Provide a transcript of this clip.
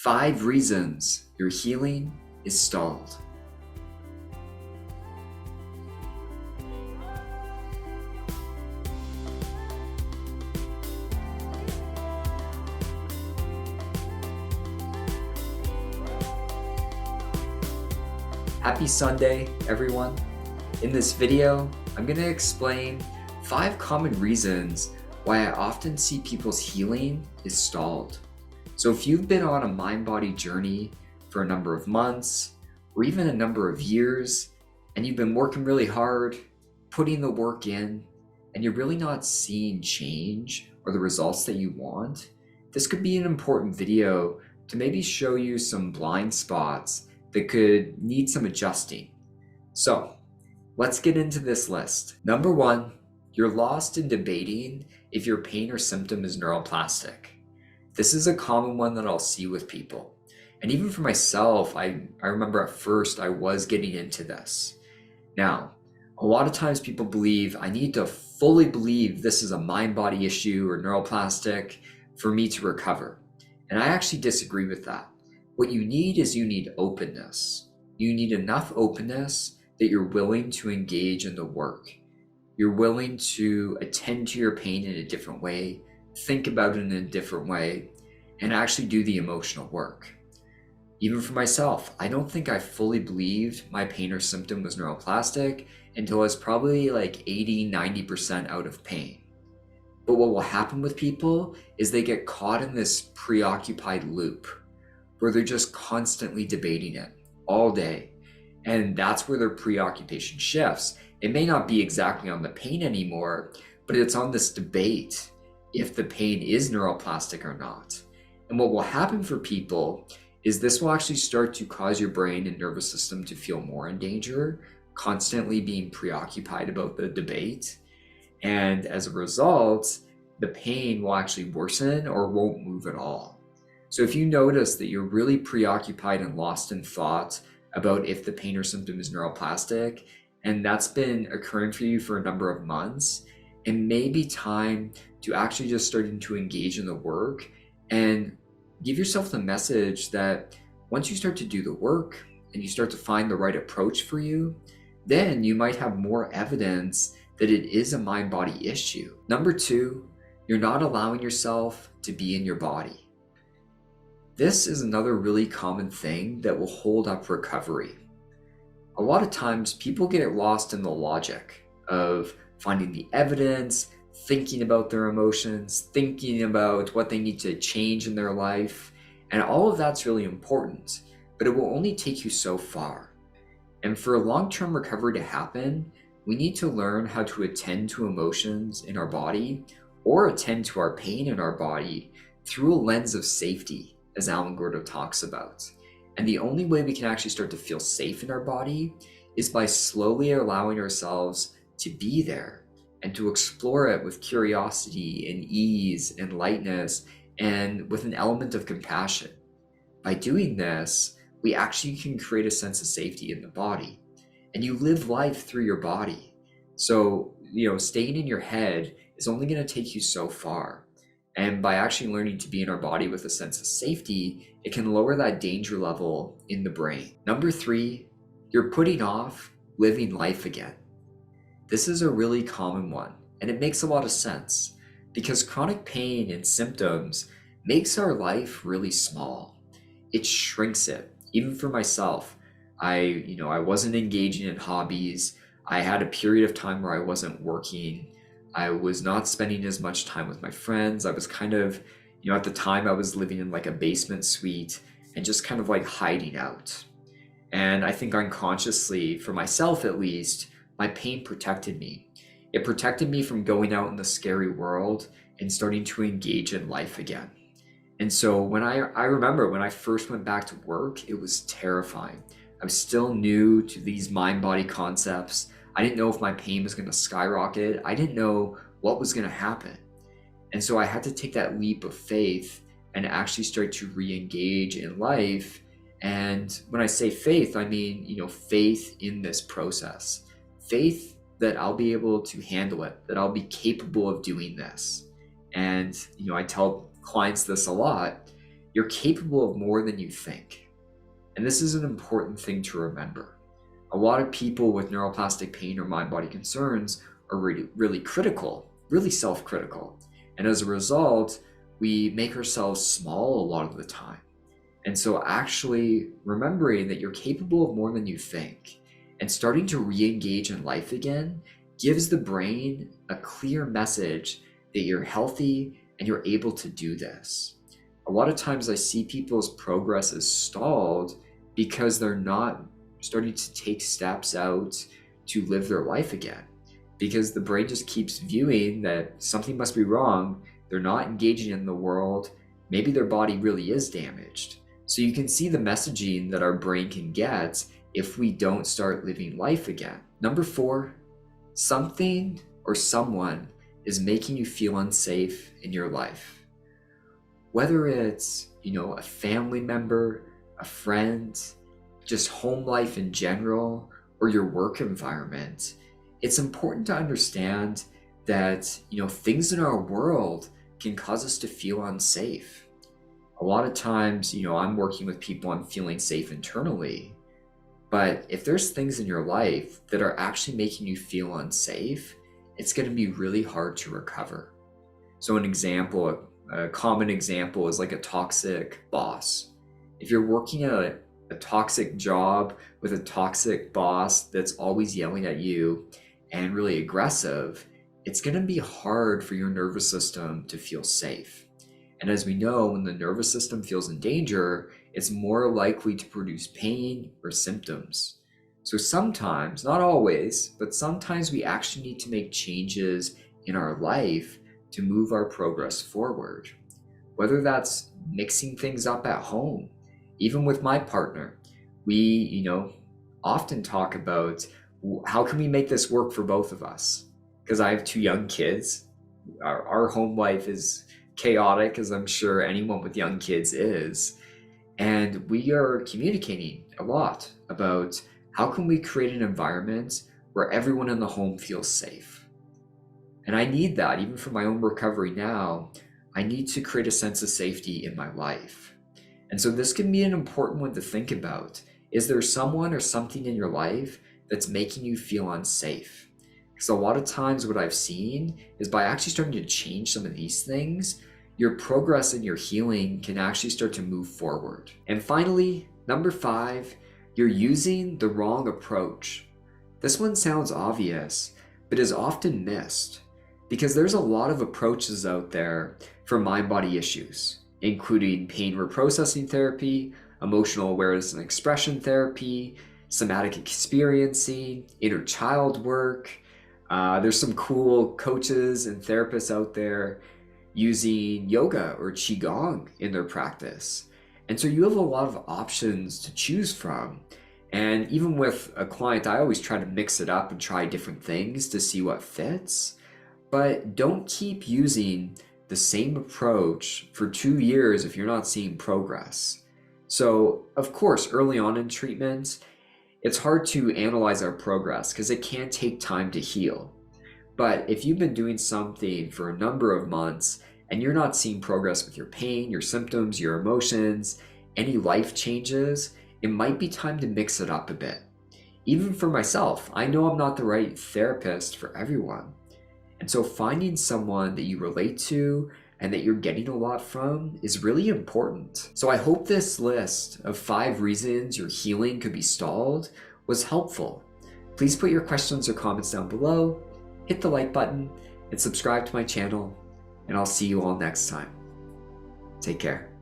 5 reasons your healing is stalled. Happy Sunday, everyone. In this video, I'm going to explain 5 common reasons why I often see people's healing is stalled. So if you've been on a mind-body journey for a number of months or even a number of years, and you've been working really hard, putting the work in, and you're really not seeing change or the results that you want, this could be an important video to maybe show you some blind spots that could need some adjusting. So let's get into this list. Number 1, you're lost in debating if your pain or symptom is neuroplastic. This is a common one that I'll see with people. And even for myself, I remember at first I was getting into this. Now, a lot of times people believe I need to fully believe this is a mind-body issue or neuroplastic for me to recover. And I actually disagree with that. What you need is openness. You need enough openness that you're willing to engage in the work. You're willing to attend to your pain in a different way, think about it in a different way, and actually do the emotional work. Even for myself, I don't think I fully believed my pain or symptom was neuroplastic until I was probably like 80-90% out of pain. But what will happen with people is they get caught in this preoccupied loop where they're just constantly debating it all day. And that's where their preoccupation shifts. It may not be exactly on the pain anymore, but it's on this debate if the pain is neuroplastic or not. And what will happen for people is this will actually start to cause your brain and nervous system to feel more in danger, constantly being preoccupied about the debate. And as a result, the pain will actually worsen or won't move at all. So if you notice that you're really preoccupied and lost in thought about if the pain or symptom is neuroplastic, and that's been occurring for you for a number of months, it may be time to actually just starting to engage in the work and give yourself the message that once you start to do the work and you start to find the right approach for you, then you might have more evidence that it is a mind-body issue. Number 2, you're not allowing yourself to be in your body. This is another really common thing that will hold up recovery. A lot of times people get lost in the logic of finding the evidence, thinking about their emotions, thinking about what they need to change in their life. And all of that's really important, but it will only take you so far. And for a long-term recovery to happen, we need to learn how to attend to emotions in our body or attend to our pain in our body through a lens of safety, as Alan Gordo talks about. And the only way we can actually start to feel safe in our body is by slowly allowing ourselves to be there and to explore it with curiosity and ease and lightness and with an element of compassion. By doing this, we actually can create a sense of safety in the body. And you live life through your body. So, staying in your head is only going to take you so far. And by actually learning to be in our body with a sense of safety, it can lower that danger level in the brain. Number 3, you're putting off living life again. This is a really common one, and it makes a lot of sense because chronic pain and symptoms makes our life really small. It shrinks it. Even for myself, I wasn't engaging in hobbies. I had a period of time where I wasn't working. I was not spending as much time with my friends. I was kind of, at the time I was living in like a basement suite and just kind of like hiding out. And I think unconsciously, for myself at least, my pain protected me. It protected me from going out in the scary world and starting to engage in life again. And so when I remember when I first went back to work, it was terrifying. I was still new to these mind-body concepts. I didn't know if my pain was going to skyrocket. I didn't know what was going to happen. And so I had to take that leap of faith and actually start to re-engage in life. And when I say faith, I mean, faith in this process. Faith that I'll be able to handle it, that I'll be capable of doing this. And, I tell clients this a lot. you're capable of more than you think. And this is an important thing to remember. A lot of people with neuroplastic pain or mind-body concerns are really critical, really self-critical. And as a result, we make ourselves small a lot of the time. And so actually remembering that you're capable of more than you think and starting to re-engage in life again gives the brain a clear message that you're healthy and you're able to do this. A lot of times I see people's progress is stalled because they're not starting to take steps out to live their life again, because the brain just keeps viewing that something must be wrong. They're not engaging in the world. Maybe their body really is damaged. So you can see the messaging that our brain can get if we don't start living life again. Number 4, something or someone is making you feel unsafe in your life. Whether it's, a family member, a friend, just home life in general, or your work environment, it's important to understand that, things in our world can cause us to feel unsafe. A lot of times, I'm working with people, I'm feeling safe internally, but if there's things in your life that are actually making you feel unsafe, it's going to be really hard to recover. So a common example is like a toxic boss. If you're working at a toxic job with a toxic boss that's always yelling at you and really aggressive, it's going to be hard for your nervous system to feel safe. And as we know, when the nervous system feels in danger, it's more likely to produce pain or symptoms. So sometimes, not always, but sometimes we actually need to make changes in our life to move our progress forward. Whether that's mixing things up at home. Even with my partner, we, often talk about how can we make this work for both of us? Because I have 2 young kids. Our home life is chaotic, as I'm sure anyone with young kids is. And we are communicating a lot about how can we create an environment where everyone in the home feels safe. And I need that, even for my own recovery now. I need to create a sense of safety in my life. And so this can be an important one to think about. Is there someone or something in your life that's making you feel unsafe? Because a lot of times what I've seen is by actually starting to change some of these things, your progress and your healing can actually start to move forward. And finally, number 5, you're using the wrong approach. This one sounds obvious, but is often missed because there's a lot of approaches out there for mind-body issues, including pain reprocessing therapy, emotional awareness and expression therapy, somatic experiencing, inner child work. There's some cool coaches and therapists out there using yoga or qigong in their practice. And so you have a lot of options to choose from. And even with a client, I always try to mix it up and try different things to see what fits. But don't keep using the same approach for 2 years if you're not seeing progress. So, of course, early on in treatment, it's hard to analyze our progress because it can take time to heal. But if you've been doing something for a number of months and you're not seeing progress with your pain, your symptoms, your emotions, any life changes, it might be time to mix it up a bit. Even for myself, I know I'm not the right therapist for everyone. And so finding someone that you relate to and that you're getting a lot from is really important. So I hope this list of 5 reasons your healing could be stalled was helpful. Please put your questions or comments down below, hit the like button, and subscribe to my channel, and I'll see you all next time. Take care.